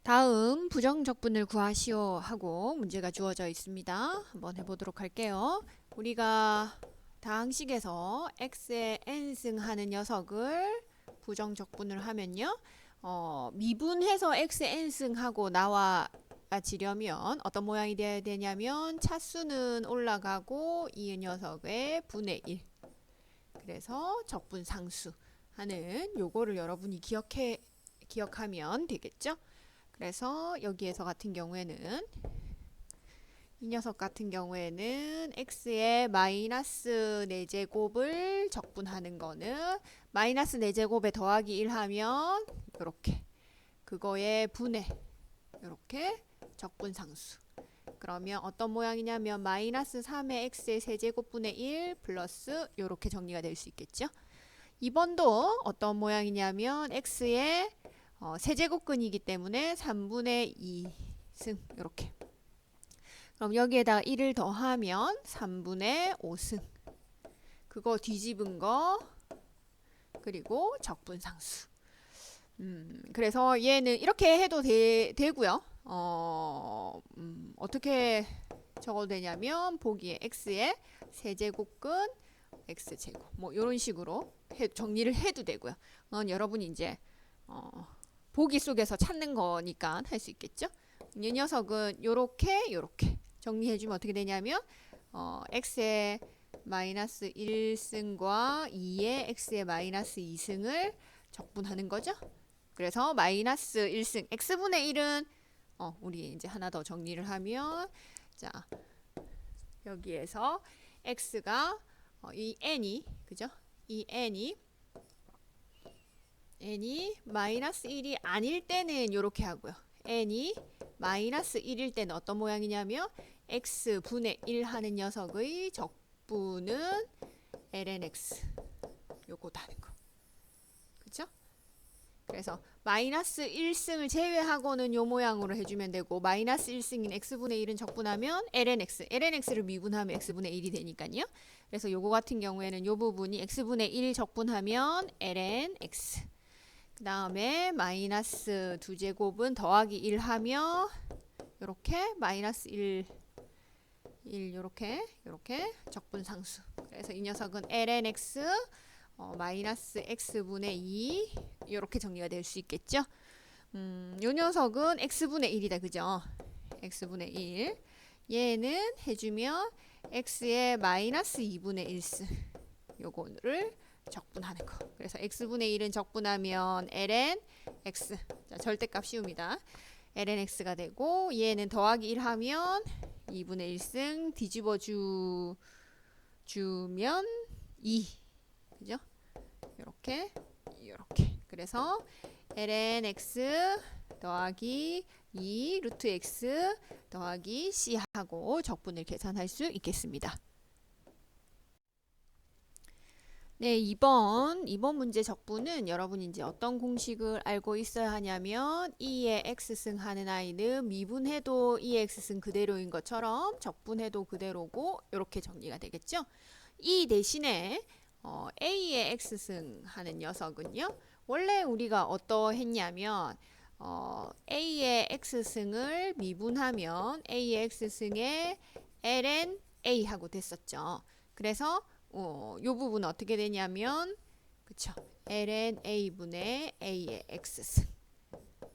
다음 부정적분을 구하시오 하고 문제가 주어져 있습니다. 한번 해보도록 할게요. 우리가 다항식에서 x의 n승하는 녀석을 부정적분을 하면요. 미분해서 x의 n승하고 나와지려면 어떤 모양이 돼야 되냐면 차수는 올라가고 이 녀석의 분의 1. 그래서 적분상수 하는 요거를 여러분이 기억하면 되겠죠? 그래서 여기에서 같은 경우에는 이 녀석 같은 경우에는 x의 마이너스 4제곱을 적분하는 거는 마이너스 4제곱에 더하기 1 하면 이렇게 그거의 분의 이렇게 적분상수. 그러면 어떤 모양이냐면 마이너스 3의 x의 세제곱분의 1 플러스 이렇게 정리가 될 수 있겠죠. 2번도 어떤 모양이냐면 x의 세제곱근이기 때문에 3분의 2승 이렇게. 그럼 여기에다가 1을 더하면 3분의 5승. 그거 뒤집은 거 그리고 적분상수. 그래서 얘는 이렇게 해도 되고요. 어떻게 적어도 되냐면 보기에 x의 세제곱근 x제곱 뭐 이런 식으로 정리를 해도 되고요. 여러분이 이제 보기 속에서 찾는 거니까 할 수 있겠죠. 이 녀석은 요렇게 정리해주면 어떻게 되냐면 x의 마이너스 1승과 2의 x의 마이너스 2승을 적분하는 거죠. 그래서 마이너스 1승 x분의 1은 우리 이제 하나 더 정리를 하면 자 여기에서 x가 이 n이 그죠? 이 n이 마이너스 1이 아닐 때는 이렇게 하고요. n이 마이너스 1일 때는 어떤 모양이냐면 x분의 1 하는 녀석의 적분은 lnx 요거도 하는 거. 그쵸? 그래서 마이너스 1승을 제외하고는 요 모양으로 해주면 되고 마이너스 1승인 x분의 1은 적분하면 lnx를 미분하면 x분의 1이 되니까요. 그래서 요거 같은 경우에는 요 부분이 x분의 1 적분하면 lnx. 그 다음에 마이너스 2제곱은 더하기 1 하며 요렇게 마이너스 1 요렇게 적분상수. 그래서 이 녀석은 lnx 마이너스 x분의 2 요렇게 정리가 될 수 있겠죠. 요 녀석은 x분의 1이다. 그죠? x분의 1 얘는 해주면 x의 마이너스 2분의 1승 요거를 적분하는 거. 그래서 x분의 1은 적분하면 ln x. 자, 절대값 씌웁니다. ln x가 되고 얘는 더하기 1 하면 2분의 1승 뒤집어 주면 2. 그죠? 이렇게. 그래서 ln x 더하기 2 루트 x 더하기 c 하고 적분을 계산할 수 있겠습니다. 네, 2번 문제 적분은 여러분이 이제 어떤 공식을 알고 있어야 하냐면 2의 x승 하는 아이는 미분해도 2의 x승 그대로인 것처럼 적분해도 그대로고 이렇게 정리가 되겠죠. 이 대신에 a의 x승 하는 녀석은요. 원래 우리가 어떠했냐면 a의 x승을 미분하면 a의 x승의 ln a 하고 됐었죠. 그래서 요 부분은 어떻게 되냐면 그쵸 ln a분의 a의 x승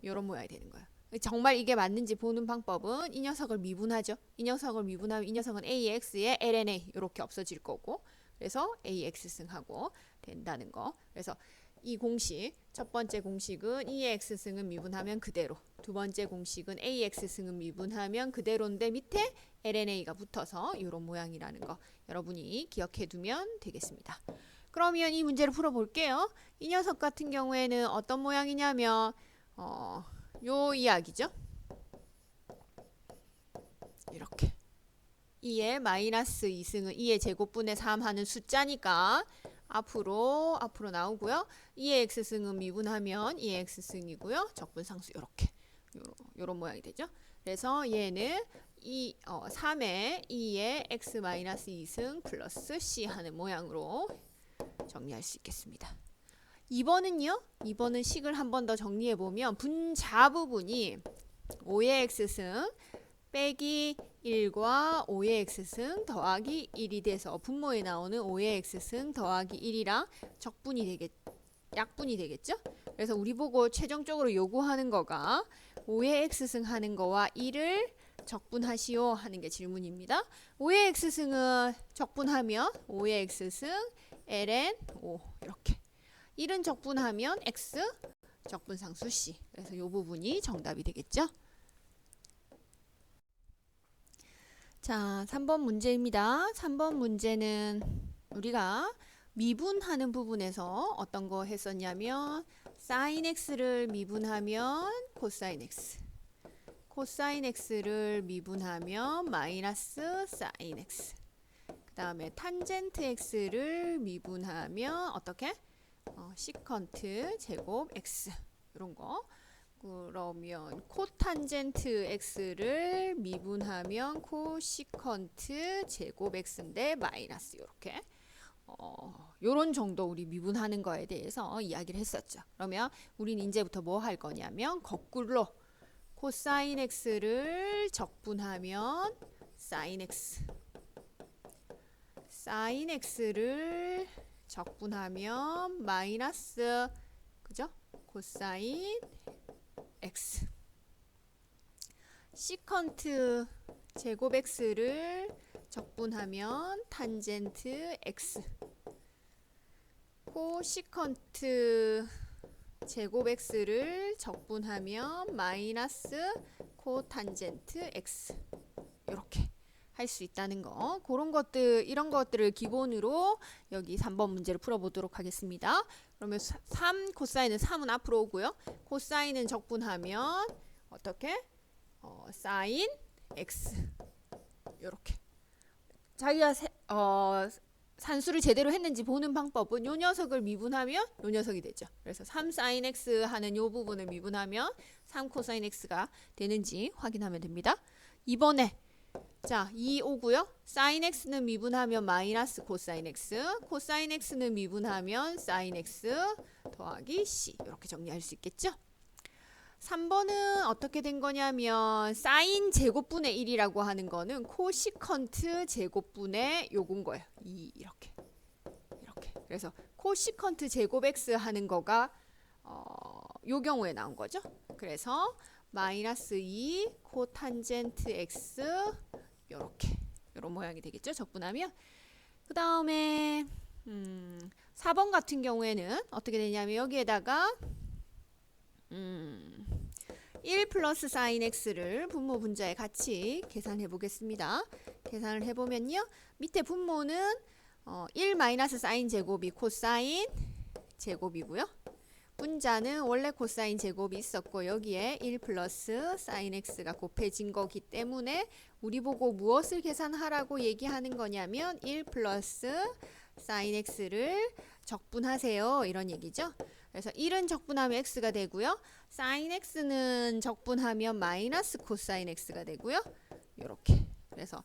요런 모양이 되는 거예요. 정말 이게 맞는지 보는 방법은 이 녀석을 미분하죠. 이 녀석을 미분하면 이 녀석은 a의 x의 ln a 이렇게 없어질 거고 그래서 a x승하고 된다는 거. 그래서 이 공식 첫 번째 공식은 e의 x승은 미분하면 그대로 두 번째 공식은 a의 x승은 미분하면 그대로인데 밑에 lna가 붙어서 이런 모양이라는 거 여러분이 기억해 두면 되겠습니다. 그러면 이 문제를 풀어볼게요. 이 녀석 같은 경우에는 어떤 모양이냐면 요 이야기죠. 이렇게 2의 마이너스 2승은 2의 제곱분의 3 하는 숫자니까 앞으로 나오고요. 2의 x승은 미분하면 2의 x승이고요. 적분상수 이렇게 요런 모양이 되죠. 그래서 얘는 3의 2의 x-2승 플러스 c 하는 모양으로 정리할 수 있겠습니다. 2번은요. 2번은 식을 한 번 더 정리해 보면 분자 부분이 5의 x승 빼기 1과 5의 x승 더하기 1이 돼서 분모에 나오는 5의 x승 더하기 1이랑 약분이 되겠죠? 그래서 우리 보고 최종적으로 요구하는 거가 5의 x승 하는 거와 1을 적분하시오 하는 게 질문입니다. 5의 x승은 적분하면 5의 x승 ln 5 이렇게 1은 적분하면 x 적분상수 c. 그래서 이 부분이 정답이 되겠죠. 자, 3번 문제입니다. 3번 문제는 우리가 미분하는 부분에서 어떤 거 했었냐면 sin x를 미분하면 코사인 x, 코사인 x를 미분하면 마이너스 sin x, 그 다음에 탄젠트 x를 미분하면 어떻게? 시컨트 제곱 x 이런 거. 그러면 코탄젠트 x를 미분하면 코시컨트 제곱 x인데 마이너스 이렇게 요런 정도 우리 미분하는 거에 대해서 이야기를 했었죠. 그러면 우린 이제부터 뭐 할 거냐면 거꾸로 코사인 x를 적분하면 사인 x, 사인 x를 적분하면 마이너스 그죠? 코사인 x, 시컨트 제곱 x를 적분하면 탄젠트 x, 코시컨트 제곱 x를 적분하면 마이너스 코탄젠트 x 이렇게 할 수 있다는 거. 그런 것들, 이런 것들을 기본으로 여기 3번 문제를 풀어보도록 하겠습니다. 그러면 3 코사인은 3은 앞으로 오고요. 코사인은 적분하면 어떻게? 사인 x 이렇게. 자기가 산수를 제대로 했는지 보는 방법은 요 녀석을 미분하면 요 녀석이 되죠. 그래서 3 sin x 하는 요 부분을 미분하면 3 코사인 x가 되는지 확인하면 됩니다. 이번에 자, 2 오고요. sin x는 미분하면 마이너스 코사인 x, 코사인 x는 미분하면 sin x 더하기 c 이렇게 정리할 수 있겠죠. 3번은 어떻게 된 거냐면 사인 제곱분의 1이라고 하는 거는 코시컨트 제곱분의 요건 거예요. 2 이렇게. 그래서 코시컨트 제곱 x 하는 거가 요 경우에 나온 거죠. 그래서 마이너스 2 코탄젠트 x 요렇게 요런 모양이 되겠죠. 적분하면 그 다음에 4번 같은 경우에는 어떻게 되냐면 여기에다가 1 플러스 사인 x를 분모 분자에 같이 계산해 보겠습니다. 계산을 해보면요. 밑에 분모는 1 마이너스 사인 제곱이 코사인 제곱이고요. 분자는 원래 코사인 제곱이 있었고 여기에 1 플러스 사인 x가 곱해진 거기 때문에 우리 보고 무엇을 계산하라고 얘기하는 거냐면 1 플러스 사인 x를 적분하세요. 이런 얘기죠. 그래서 1은 적분하면 x가 되고요. 사인 x는 적분하면 마이너스 코사인 x가 되고요. 이렇게. 그래서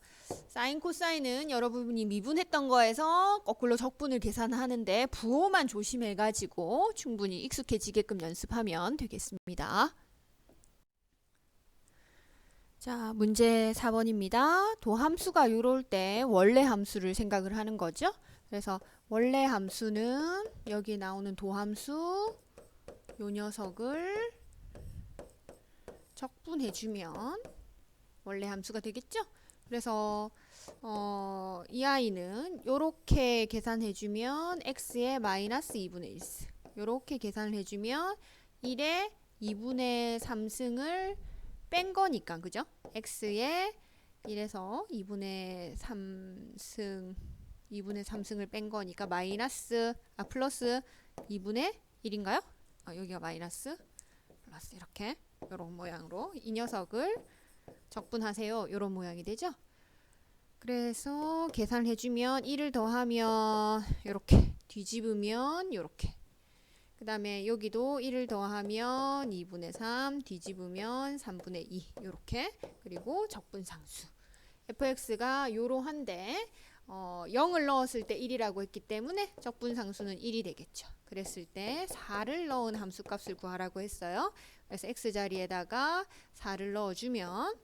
사인 코사인은 여러분이 미분했던 거에서 거꾸로 적분을 계산하는데 부호만 조심해가지고 충분히 익숙해지게끔 연습하면 되겠습니다. 자, 문제 4번입니다. 도함수가 이럴 때 원래 함수를 생각을 하는 거죠. 그래서 원래 함수는 여기 나오는 도함수 요 녀석을 적분해주면 원래 함수가 되겠죠. 그래서 이 아이는 요렇게 계산해주면 x의 마이너스 2분의 1승 요렇게 계산을 해주면 1의 2분의 3승을 뺀 거니까 그죠? x의 1에서 2분의 3승을 뺀 거니까 마이너스 플러스 2분의 1인가요? 여기가 마이너스 플러스 이렇게 요런 모양으로 이 녀석을 적분하세요. 요런 모양이 되죠? 그래서 계산을 해주면 1을 더하면 요렇게 뒤집으면 요렇게 그 다음에 여기도 1을 더하면 2분의 3 뒤집으면 3분의 2 요렇게 그리고 적분상수 fx가 요러한데 0을 넣었을 때 1이라고 했기 때문에 적분상수는 1이 되겠죠. 그랬을 때 4를 넣은 함수값을 구하라고 했어요. 그래서 x 자리에다가 4를 넣어주면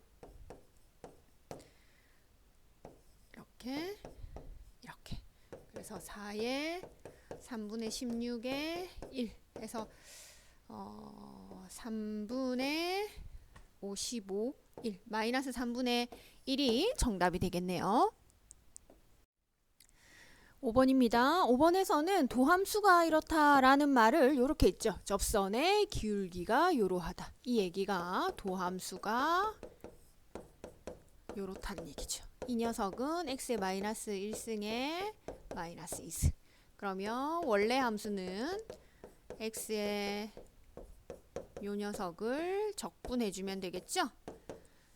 이렇게 그래서 4의 3분의 16의 1 해서 3분의 55 1 마이너스 3분의 1이 정답이 되겠네요. 5번입니다. 5번에서는 도함수가 이렇다라는 말을 이렇게 했죠. 접선의 기울기가 요러하다. 이 얘기가 도함수가 요렇다는 얘기죠. 이 녀석은 x의 마이너스 1승에 마이너스 2승. 그러면 원래 함수는 x의 요 녀석을 적분해주면 되겠죠.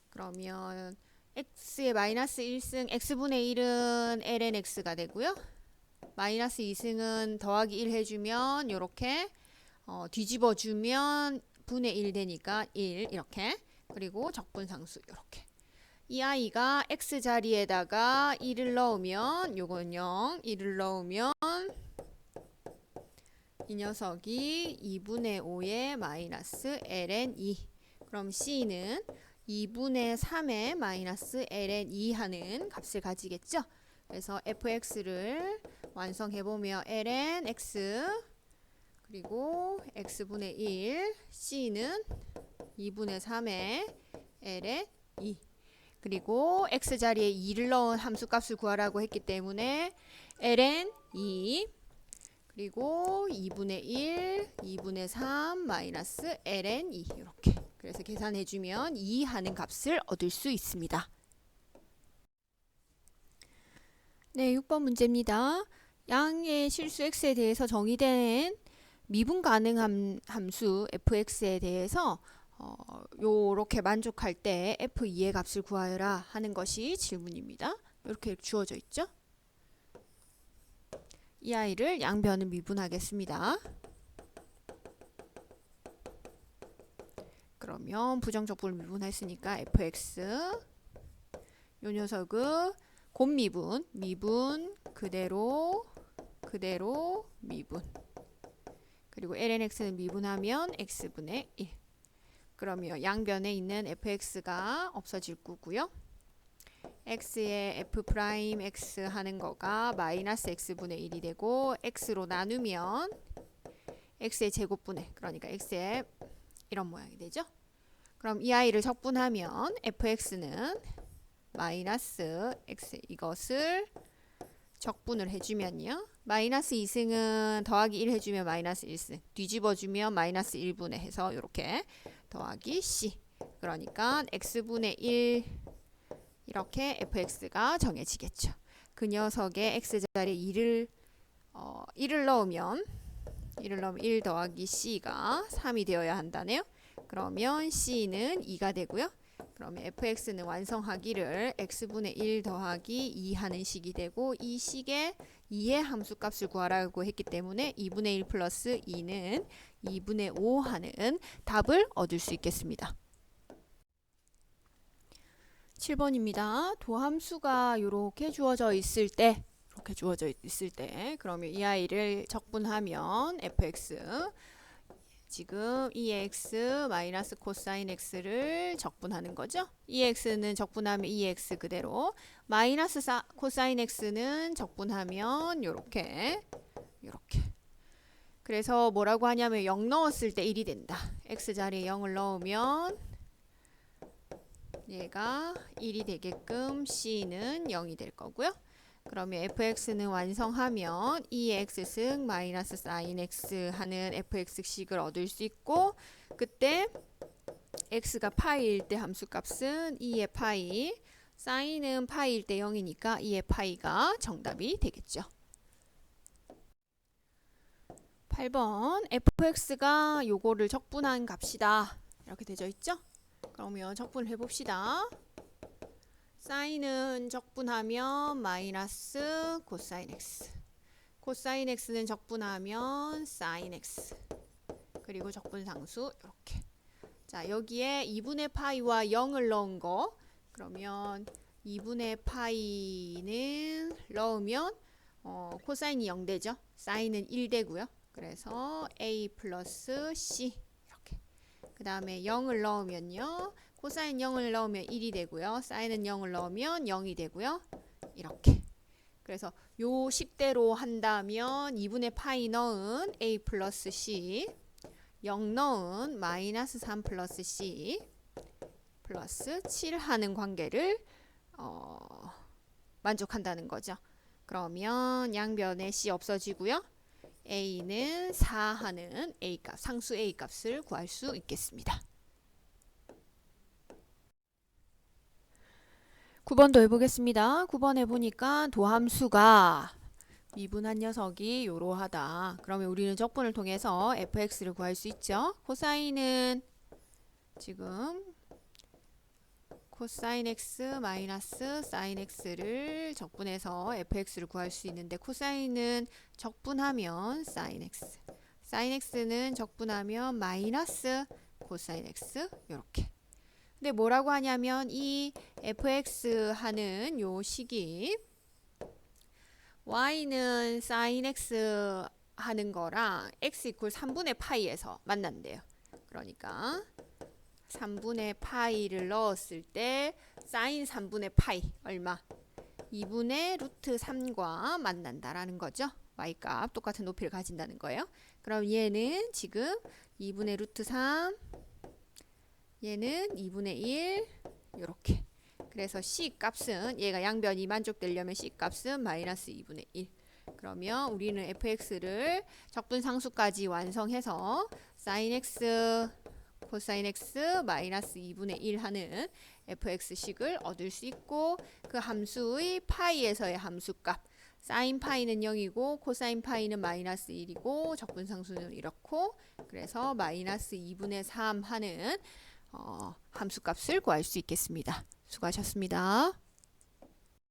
그러면 x의 마이너스 1승 x분의 1은 ln x가 되고요. 마이너스 2승은 더하기 1 해주면 이렇게 뒤집어주면 분의 1 되니까 1 이렇게 그리고 적분상수 이렇게 이 아이가 x 자리에다가 1을 넣으면 요건 0 1을 넣으면 이 녀석이 2분의 5의 마이너스 ln 2 그럼 c는 2분의 3의 마이너스 ln 2 하는 값을 가지겠죠. 그래서 fx를 완성해보면 ln x 그리고 x분의 1 c는 2분의 3의 ln 2 그리고 x 자리에 2를 넣은 함수값을 구하라고 했기 때문에 ln 2 그리고 2분의 1 2분의 3 마이너스 ln 2 이렇게 그래서 계산해주면 2 하는 값을 얻을 수 있습니다. 네, 6번 문제입니다. 양의 실수 x에 대해서 정의된 미분 가능한 함수 fx에 대해서 요렇게 만족할 때 f2의 값을 구하여라 하는 것이 질문입니다. 이렇게 주어져 있죠. 이 아이를 양변을 미분하겠습니다. 그러면 부정적분을 미분했으니까 fx 요 녀석은 곱미분 미분 그대로 미분 그리고 lnx는 미분하면 x분의 1 그러면 양변에 있는 fx가 없어질 거고요. x의 f'x 하는 거가 마이너스 x분의 1이 되고 x로 나누면 x의 제곱분의 그러니까 x의 이런 모양이 되죠. 그럼 이 아이를 적분하면 fx는 마이너스 x 이것을 적분을 해주면요. 마이너스 2승은 더하기 1 해주면 마이너스 1승 뒤집어주면 마이너스 1분의 해서 이렇게 더하기 c 그러니까 x분의 1 이렇게 fx가 정해지겠죠. 그 녀석의 x자리에 1을 넣으면 1 더하기 c가 3이 되어야 한다네요. 그러면 c는 2가 되고요. 그러면 fx는 완성하기를 x분의 1 더하기 2 하는 식이 되고 이 식의 2의 함수값을 구하라고 했기 때문에 2분의 1 플러스 2는 2분의 5 하는 답을 얻을 수 있겠습니다. 7번입니다. 도함수가 이렇게 주어져 있을 때 그러면 이 아이를 적분하면 fx 지금 EX 마이너스 코사인 X를 적분하는 거죠. EX는 적분하면 EX 그대로 마이너스 코사인 X는 적분하면 요렇게 그래서 뭐라고 하냐면 0 넣었을 때 1이 된다. X 자리에 0을 넣으면 얘가 1이 되게끔 C는 0이 될 거고요. 그러면 fx는 완성하면 2x승 마이너스 사인 x 하는 fx식을 얻을 수 있고 그때 x가 파이일 때 함수값은 2의 파이 사인은 파이일 때 0이니까 2의 파이가 정답이 되겠죠. 8번 fx가 요거를 적분한 값이다 이렇게 되어 있죠. 그러면 적분을 해봅시다. 사인은 적분하면 마이너스 코사인 x 코사인 x는 적분하면 사인 x 그리고 적분상수 이렇게 자 여기에 2분의 파이와 0을 넣은 거 그러면 2분의 파이는 넣으면 코사인이 0 되죠. 사인은 1 되고요. 그래서 a 플러스 c 이렇게. 그 다음에 0을 넣으면요. 코사인 0을 넣으면 1이 되고요. 사인은 0을 넣으면 0이 되고요. 이렇게. 그래서 요 식대로 한다면 2분의 파이 넣은 a 플러스 c, 0 넣은 마이너스 3 플러스 c 플러스 7 하는 관계를 만족한다는 거죠. 그러면 양변에 c 없어지고요. a는 4 하는 a 값, 상수 a 값을 구할 수 있겠습니다. 9번도 해보겠습니다. 9번에 보니까 도함수가 미분한 녀석이 요로하다. 그러면 우리는 적분을 통해서 fx를 구할 수 있죠. 코사인은 지금 코사인 x 마이너스 사인 x를 적분해서 fx를 구할 수 있는데 코사인은 적분하면 사인 x, 사인 x는 적분하면 마이너스 코사인 x 이렇게. 근데 뭐라고 하냐면 이 fx 하는 요 식이 y는 sin x 하는 거랑 x 이퀄 3분의 파이에서 만난대요. 그러니까 3분의 파이를 넣었을 때 sin 3분의 파이 얼마? 2분의 루트 3과 만난다라는 거죠. y값 똑같은 높이를 가진다는 거예요. 그럼 얘는 지금 2분의 루트 3, 얘는 2분의 1 이렇게. 그래서 c 값은 얘가 양변이 만족되려면 c 값은 마이너스 2분의 1. 그러면 우리는 fx를 적분상수까지 완성해서 sin x 코사인 x 마이너스 2분의 1 하는 fx식을 얻을 수 있고 그 함수의 파이에서의 함수값 사인 파이는 0이고 코사인 파이는 마이너스 1이고 적분상수는 이렇고 그래서 마이너스 2분의 3 하는 함수값을 구할 수 있겠습니다. 수고하셨습니다.